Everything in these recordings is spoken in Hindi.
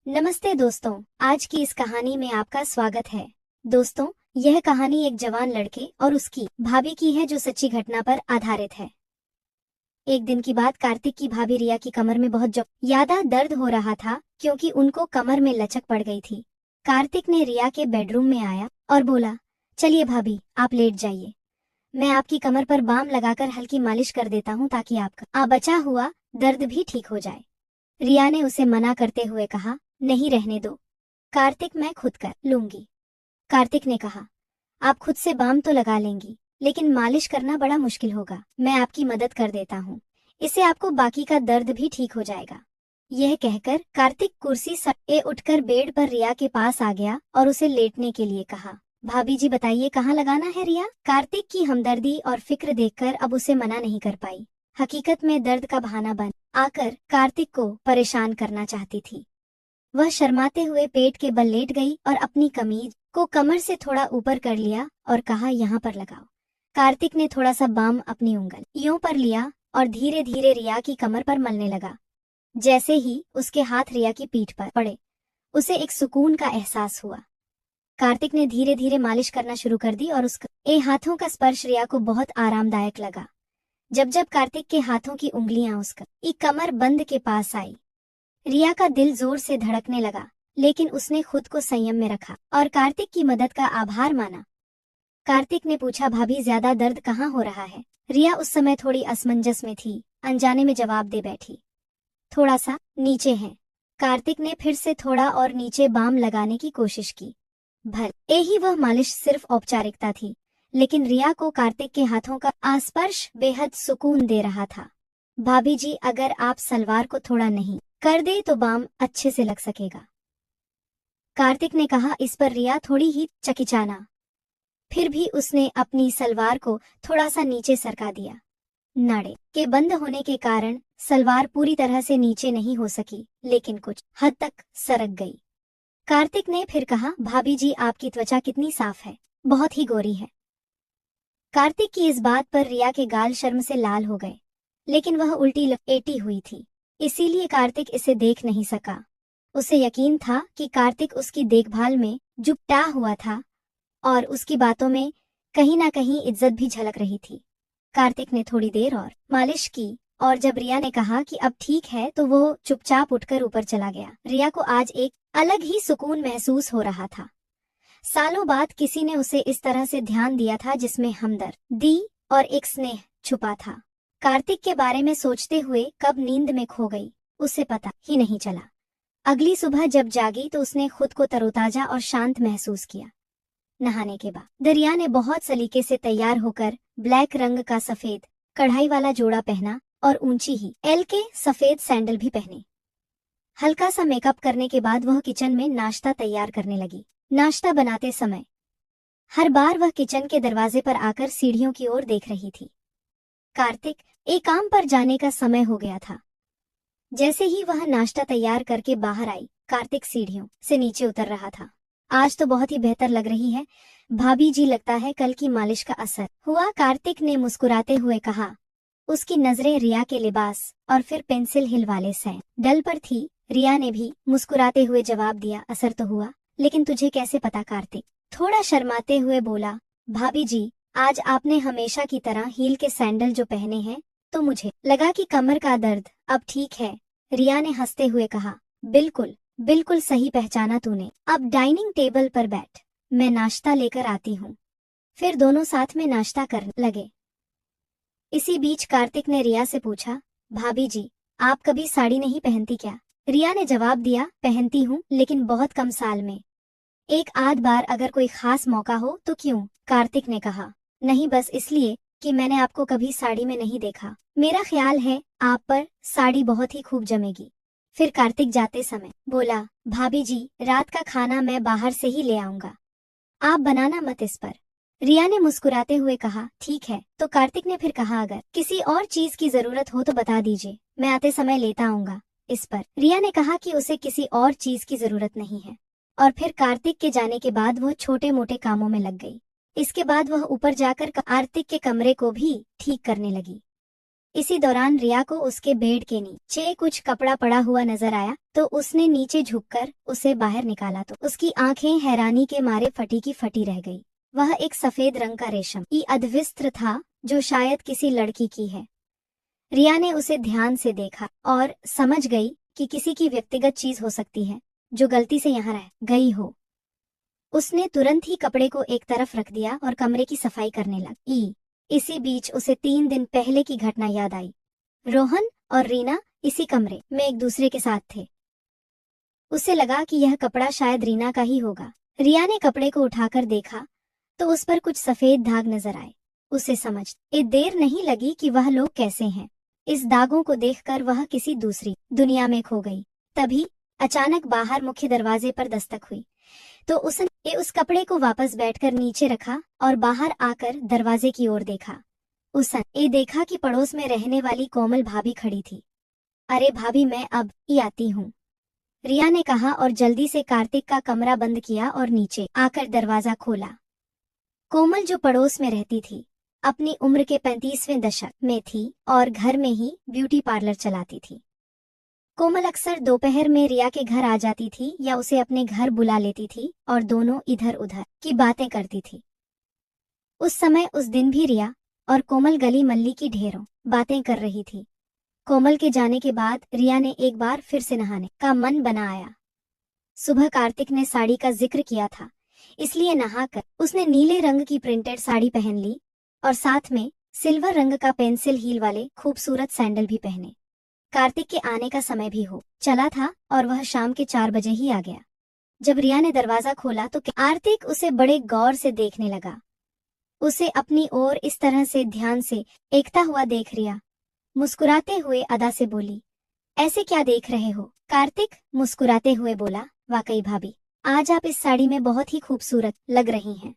नमस्ते दोस्तों, आज की इस कहानी में आपका स्वागत है। दोस्तों, यह कहानी एक जवान लड़के और उसकी भाभी की है जो सच्ची घटना पर आधारित है। एक दिन की बात, कार्तिक की भाभी रिया की कमर में बहुत ज्यादा दर्द हो रहा था क्योंकि उनको कमर में लचक पड़ गई थी। कार्तिक ने रिया के बेडरूम में आया और बोला, चलिए भाभी, आप लेट जाइए, मैं आपकी कमर पर बाम लगाकर हल्की मालिश कर देता हूँ ताकि आपका बचा हुआ दर्द भी ठीक हो जाए। रिया ने उसे मना करते हुए कहा, नहीं, रहने दो कार्तिक, मैं खुद कर लूंगी। कार्तिक ने कहा, आप खुद से बाम तो लगा लेंगी, लेकिन मालिश करना बड़ा मुश्किल होगा, मैं आपकी मदद कर देता हूँ, इससे आपको बाकी का दर्द भी ठीक हो जाएगा। यह कहकर कार्तिक कुर्सी से उठकर बेड पर रिया के पास आ गया और उसे लेटने के लिए कहा। भाभी जी बताइए, कहाँ लगाना है? रिया कार्तिक की हमदर्दी और फिक्र देखकर अब उसे मना नहीं कर पाई। हकीकत में दर्द का बहाना बन आकर कार्तिक को परेशान करना चाहती थी। वह शर्माते हुए पेट के बल लेट गई और अपनी कमीज को कमर से थोड़ा ऊपर कर लिया और कहा, यहाँ पर लगाओ। कार्तिक ने थोड़ा सा बाम अपनी उंगलियों पर लिया और धीरे धीरे रिया की कमर पर मलने लगा। जैसे ही उसके हाथ रिया की पीठ पर पड़े, उसे एक सुकून का एहसास हुआ। कार्तिक ने धीरे धीरे मालिश करना शुरू कर दी और उसके हाथों का स्पर्श रिया को बहुत आरामदायक लगा। जब जब कार्तिक के हाथों की उंगलियां उसकी कमर बंद के पास आई, रिया का दिल जोर से धड़कने लगा, लेकिन उसने खुद को संयम में रखा और कार्तिक की मदद का आभार माना। कार्तिक ने पूछा, भाभी ज्यादा दर्द कहाँ हो रहा है? रिया उस समय थोड़ी असमंजस में थी, अनजाने में जवाब दे बैठी, थोड़ा सा नीचे है। कार्तिक ने फिर से थोड़ा और नीचे बाम लगाने की कोशिश की। भले ही वह मालिश सिर्फ औपचारिकता थी, लेकिन रिया को कार्तिक के हाथों का आस्पर्श बेहद सुकून दे रहा था। भाभी जी, अगर आप सलवार को थोड़ा नहीं कर दे तो बाम अच्छे से लग सकेगा, कार्तिक ने कहा। इस पर रिया थोड़ी ही चकिचाना, फिर भी उसने अपनी सलवार को थोड़ा सा नीचे सरका दिया। नाड़े के बंद होने के कारण सलवार पूरी तरह से नीचे नहीं हो सकी, लेकिन कुछ हद तक सरक गई। कार्तिक ने फिर कहा, भाभी जी आपकी त्वचा कितनी साफ है, बहुत ही गोरी है। कार्तिक की इस बात पर रिया के गाल शर्म से लाल हो गए, लेकिन वह उल्टी लपेटी हुई थी, इसीलिए कार्तिक इसे देख नहीं सका। उसे यकीन था कि कार्तिक उसकी देखभाल में जुटा हुआ था और उसकी बातों में कहीं ना कहीं इज्जत भी झलक रही थी। कार्तिक ने थोड़ी देर और मालिश की और जब रिया ने कहा कि अब ठीक है तो वो चुपचाप उठकर ऊपर चला गया। रिया को आज एक अलग ही सुकून महसूस हो रहा था। सालों बाद किसी ने उसे इस तरह से ध्यान दिया था जिसमें हमदर्दी और एक स्नेह छुपा था। कार्तिक के बारे में सोचते हुए कब नींद में खो गई उसे पता ही नहीं चला। अगली सुबह जब जागी तो उसने खुद को तरोताजा और शांत महसूस किया। नहाने के बाद रिया ने बहुत सलीके से तैयार होकर ब्लैक रंग का सफेद कढ़ाई वाला जोड़ा पहना और ऊंची ही एल के सफेद सैंडल भी पहने। हल्का सा मेकअप करने के बाद वह किचन में नाश्ता तैयार करने लगी। नाश्ता बनाते समय हर बार वह किचन के दरवाजे पर आकर सीढ़ियों की ओर देख रही थी। कार्तिक एक काम पर जाने का समय हो गया था। जैसे ही वह नाश्ता तैयार करके बाहर आई, कार्तिक सीढ़ियों से नीचे उतर रहा था। आज तो बहुत ही बेहतर लग रही है भाभी जी, लगता है कल की मालिश का असर हुआ, कार्तिक ने मुस्कुराते हुए कहा। उसकी नजरें रिया के लिबास और फिर पेंसिल हिल वाले सैंडल पर थी। रिया ने भी मुस्कुराते हुए जवाब दिया, असर तो हुआ, लेकिन तुझे कैसे पता? कार्तिक थोड़ा शर्माते हुए बोला, भाभी जी आज आपने हमेशा की तरह हील के सैंडल जो पहने हैं तो मुझे लगा कि कमर का दर्द अब ठीक है। रिया ने हंसते हुए कहा, बिल्कुल बिल्कुल सही पहचाना तूने। अब डाइनिंग टेबल पर बैठ, मैं नाश्ता लेकर आती हूँ। फिर दोनों साथ में नाश्ता करने लगे। इसी बीच कार्तिक ने रिया से पूछा, भाभी जी आप कभी साड़ी नहीं पहनती क्या? रिया ने जवाब दिया, पहनती हूँ लेकिन बहुत कम साल में, एक आध बार, अगर कोई खास मौका हो तो। क्यों? कार्तिक ने कहा, नहीं बस इसलिए कि मैंने आपको कभी साड़ी में नहीं देखा, मेरा ख्याल है आप पर साड़ी बहुत ही खूब जमेगी। फिर कार्तिक जाते समय बोला, भाभी जी रात का खाना मैं बाहर से ही ले आऊंगा, आप बनाना मत इस पर। रिया ने मुस्कुराते हुए कहा, ठीक है। तो कार्तिक ने फिर कहा, अगर किसी और चीज की जरूरत हो तो बता दीजिए, मैं आते समय लेता आऊंगा। इस पर रिया ने कहा कि उसे किसी और चीज की जरूरत नहीं है। और फिर कार्तिक के जाने के बाद वह छोटे मोटे कामों में लग गई। इसके बाद वह ऊपर जाकर कार्तिक के कमरे को भी ठीक करने लगी। इसी दौरान रिया को उसके बेड के नीचे कुछ कपड़ा पड़ा हुआ नजर आया, तो उसने नीचे झुककर उसे बाहर निकाला तो उसकी आंखें हैरानी के मारे फटी की फटी रह गई। वह एक सफेद रंग का रेशम की अधवस्त्र था, जो शायद किसी लड़की की है। रिया ने उसे ध्यान से देखा और समझ गई कि किसी की व्यक्तिगत चीज हो सकती है, जो गलती से यहाँ रह गई हो। उसने तुरंत ही कपड़े को एक तरफ रख दिया और कमरे की सफाई करने लगी। इसी बीच उसे 3 दिन पहले की घटना याद आई। रोहन और रीना इसी कमरे में एक दूसरे के साथ थे। उसे लगा कि यह कपड़ा शायद रीना का ही होगा। रिया ने कपड़े को उठाकर देखा तो उस पर कुछ सफेद दाग नजर आए। उसे समझ देर नहीं लगी कि वह लोग कैसे हैं। इस दागों को देखकर वह किसी दूसरी दुनिया में खो गई। तभी अचानक बाहर मुख्य दरवाजे पर दस्तक हुई, तो उसने उस कपड़े को वापस बैठकर नीचे रखा और बाहर आकर दरवाजे की ओर देखा। उसने देखा कि पड़ोस में रहने वाली कोमल भाभी खड़ी थी। अरे भाभी, मैं अब ही आती हूँ, रिया ने कहा और जल्दी से कार्तिक का कमरा बंद किया और नीचे आकर दरवाजा खोला। कोमल, जो पड़ोस में रहती थी, अपनी उम्र के 35वें दशक में थी और घर में ही ब्यूटी पार्लर चलाती थी। कोमल अक्सर दोपहर में रिया के घर आ जाती थी या उसे अपने घर बुला लेती थी और दोनों इधर उधर की बातें करती थी। उस समय उस दिन भी रिया और कोमल गली मल्ली की ढेरों बातें कर रही थी। कोमल के जाने के बाद रिया ने एक बार फिर से नहाने का मन बनाया। सुबह कार्तिक ने साड़ी का जिक्र किया था, इसलिए नहाकर उसने नीले रंग की प्रिंटेड साड़ी पहन ली और साथ में सिल्वर रंग का पेंसिल हील वाले खूबसूरत सैंडल भी पहने। कार्तिक के आने का समय भी हो चला था और वह शाम के 4 बजे ही आ गया। जब रिया ने दरवाजा खोला तो कार्तिक उसे बड़े गौर से देखने लगा। उसे अपनी ओर इस तरह से ध्यान से देखता हुआ देख रिया मुस्कुराते हुए अदा से बोली, ऐसे क्या देख रहे हो? कार्तिक मुस्कुराते हुए बोला, वाकई भाभी, आज आप इस साड़ी में बहुत ही खूबसूरत लग रही हैं।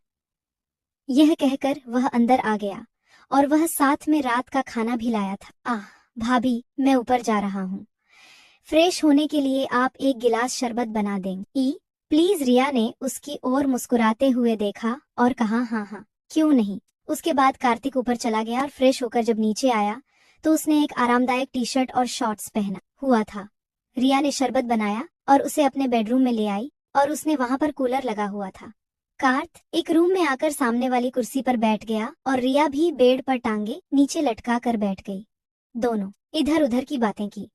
यह कहकर वह अंदर आ गया और वह साथ में रात का खाना भी लाया था। भाभी, मैं ऊपर जा रहा हूँ, फ्रेश होने के लिए आप एक गिलास शरबत बना देंगी प्लीज? रिया ने उसकी ओर मुस्कुराते हुए देखा और कहा, हाँ, क्यों नहीं। उसके बाद कार्तिक ऊपर चला गया और फ्रेश होकर जब नीचे आया तो उसने एक आरामदायक टी शर्ट और शॉर्ट्स पहना हुआ था। रिया ने शरबत बनाया और उसे अपने बेडरूम में ले आई और उसने वहां पर कूलर लगा हुआ था। कार्त एक रूम में आकर सामने वाली कुर्सी पर बैठ गया और रिया भी बेड पर टांगे नीचे लटका कर बैठ गई। दोनों इधर उधर की बातें की।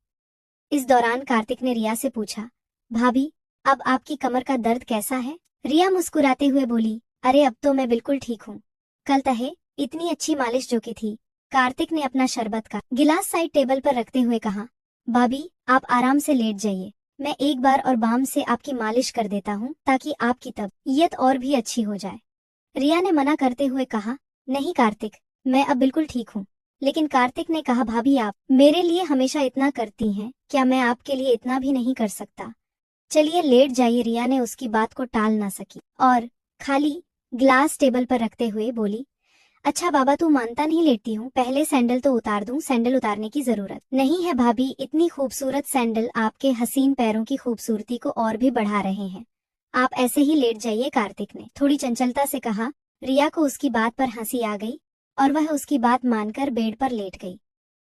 इस दौरान कार्तिक ने रिया से पूछा, भाभी, अब आपकी कमर का दर्द कैसा है? रिया मुस्कुराते हुए बोली, अरे अब तो मैं बिल्कुल ठीक हूँ, कल तहे इतनी अच्छी मालिश जो की थी। कार्तिक ने अपना शरबत का गिलास साइड टेबल पर रखते हुए कहा, भाभी आप आराम से लेट जाइए, मैं एक बार और बाम से आपकी मालिश कर देता हूँ ताकि आपकी तबीयत और भी अच्छी हो जाए। रिया ने मना करते हुए कहा, नहीं कार्तिक, मैं अब बिल्कुल ठीक हूँ। लेकिन कार्तिक ने कहा, भाभी आप मेरे लिए हमेशा इतना करती हैं, क्या मैं आपके लिए इतना भी नहीं कर सकता? चलिए लेट जाइए। रिया ने उसकी बात को टाल ना सकी और खाली ग्लास टेबल पर रखते हुए बोली, अच्छा बाबा तू मानता नहीं, लेटती हूँ, पहले सैंडल तो उतार दूं? सैंडल उतारने की जरूरत नहीं है भाभी, इतनी खूबसूरत सैंडल आपके हसीन पैरों की खूबसूरती को और भी बढ़ा रहे हैं, आप ऐसे ही लेट जाइए, कार्तिक ने थोड़ी चंचलता से कहा। रिया को उसकी बात पर हंसी आ गई और वह उसकी बात मानकर बेड पर लेट गई।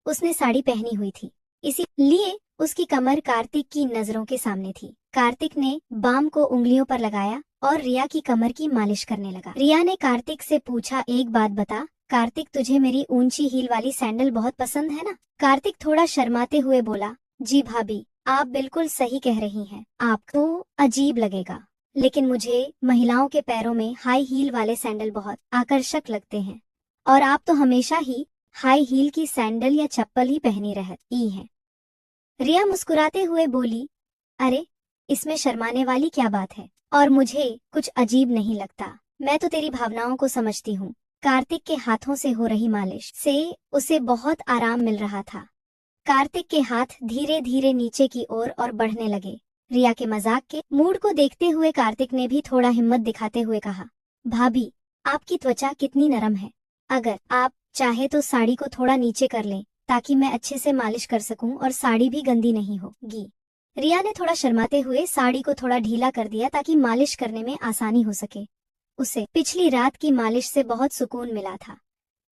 उसने साड़ी पहनी हुई थी, इसीलिए उसकी कमर कार्तिक की नजरों के सामने थी। कार्तिक ने बाम को उंगलियों पर लगाया और रिया की कमर की मालिश करने लगा। रिया ने कार्तिक से पूछा, एक बात बता कार्तिक, तुझे मेरी ऊंची हील वाली सैंडल बहुत पसंद है ना? कार्तिक थोड़ा शर्माते हुए बोला, जी भाभी, आप बिल्कुल सही कह रही हैं, आपको अजीब लगेगा, लेकिन मुझे महिलाओं के पैरों में हाई हील वाले सैंडल बहुत आकर्षक लगते हैं और आप तो हमेशा ही हाई हील की सैंडल या चप्पल ही पहनी रहती हैं। रिया मुस्कुराते हुए बोली, अरे इसमें शर्माने वाली क्या बात है, और मुझे कुछ अजीब नहीं लगता, मैं तो तेरी भावनाओं को समझती हूँ। कार्तिक के हाथों से हो रही मालिश से उसे बहुत आराम मिल रहा था। कार्तिक के हाथ धीरे धीरे नीचे की ओर और बढ़ने लगे। रिया के मजाक के मूड को देखते हुए कार्तिक ने भी थोड़ा हिम्मत दिखाते हुए कहा, भाभी आपकी त्वचा कितनी नरम है, अगर आप चाहे तो साड़ी को थोड़ा नीचे कर लें ताकि मैं अच्छे से मालिश कर सकूं और साड़ी भी गंदी नहीं होगी। रिया ने थोड़ा शर्माते हुए साड़ी को थोड़ा ढीला कर दिया ताकि मालिश करने में आसानी हो सके। उसे पिछली रात की मालिश से बहुत सुकून मिला था,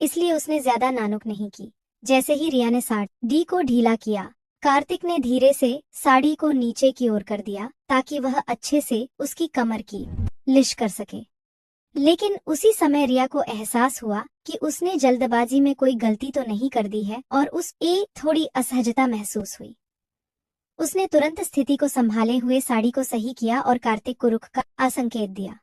इसलिए उसने ज्यादा नानुक नहीं की। जैसे ही रिया ने साड़ी को ढीला किया, कार्तिक ने धीरे से साड़ी को नीचे की ओर कर दिया ताकि वह अच्छे से उसकी कमर की लिश कर सके। लेकिन उसी समय रिया को एहसास हुआ कि उसने जल्दबाजी में कोई गलती तो नहीं कर दी है और उसे थोड़ी असहजता महसूस हुई। उसने तुरंत स्थिति को संभाले हुए साड़ी को सही किया और कार्तिक को रुक का संकेत दिया।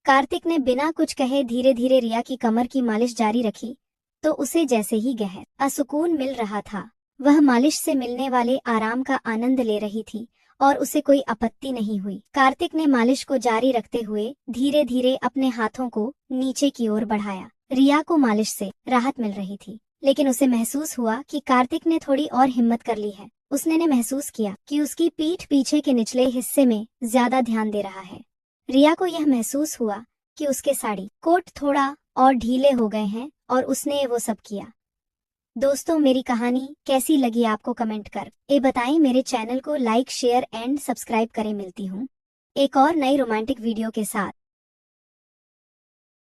कार्तिक ने बिना कुछ कहे धीरे धीरे रिया की कमर की मालिश जारी रखी, तो उसे जैसे ही गहरा सुकून मिल रहा था, वह मालिश से मिलने वाले आराम का आनंद ले रही थी और उसे कोई आपत्ति नहीं हुई। कार्तिक ने मालिश को जारी रखते हुए धीरे धीरे अपने हाथों को नीचे की ओर बढ़ाया। रिया को मालिश से राहत मिल रही थी, लेकिन उसे महसूस हुआ कि कार्तिक ने थोड़ी और हिम्मत कर ली है। उसने महसूस किया कि उसकी पीठ पीछे के निचले हिस्से में ज्यादा ध्यान दे रहा है। रिया को यह महसूस हुआ कि उसके साड़ी कोट थोड़ा और ढीले हो गए हैं और उसने वो सब किया। दोस्तों, मेरी कहानी कैसी लगी आपको कमेंट कर बताएं। मेरे चैनल को लाइक, शेयर एंड सब्सक्राइब करें। मिलती हूँ एक और नई रोमांटिक वीडियो के साथ।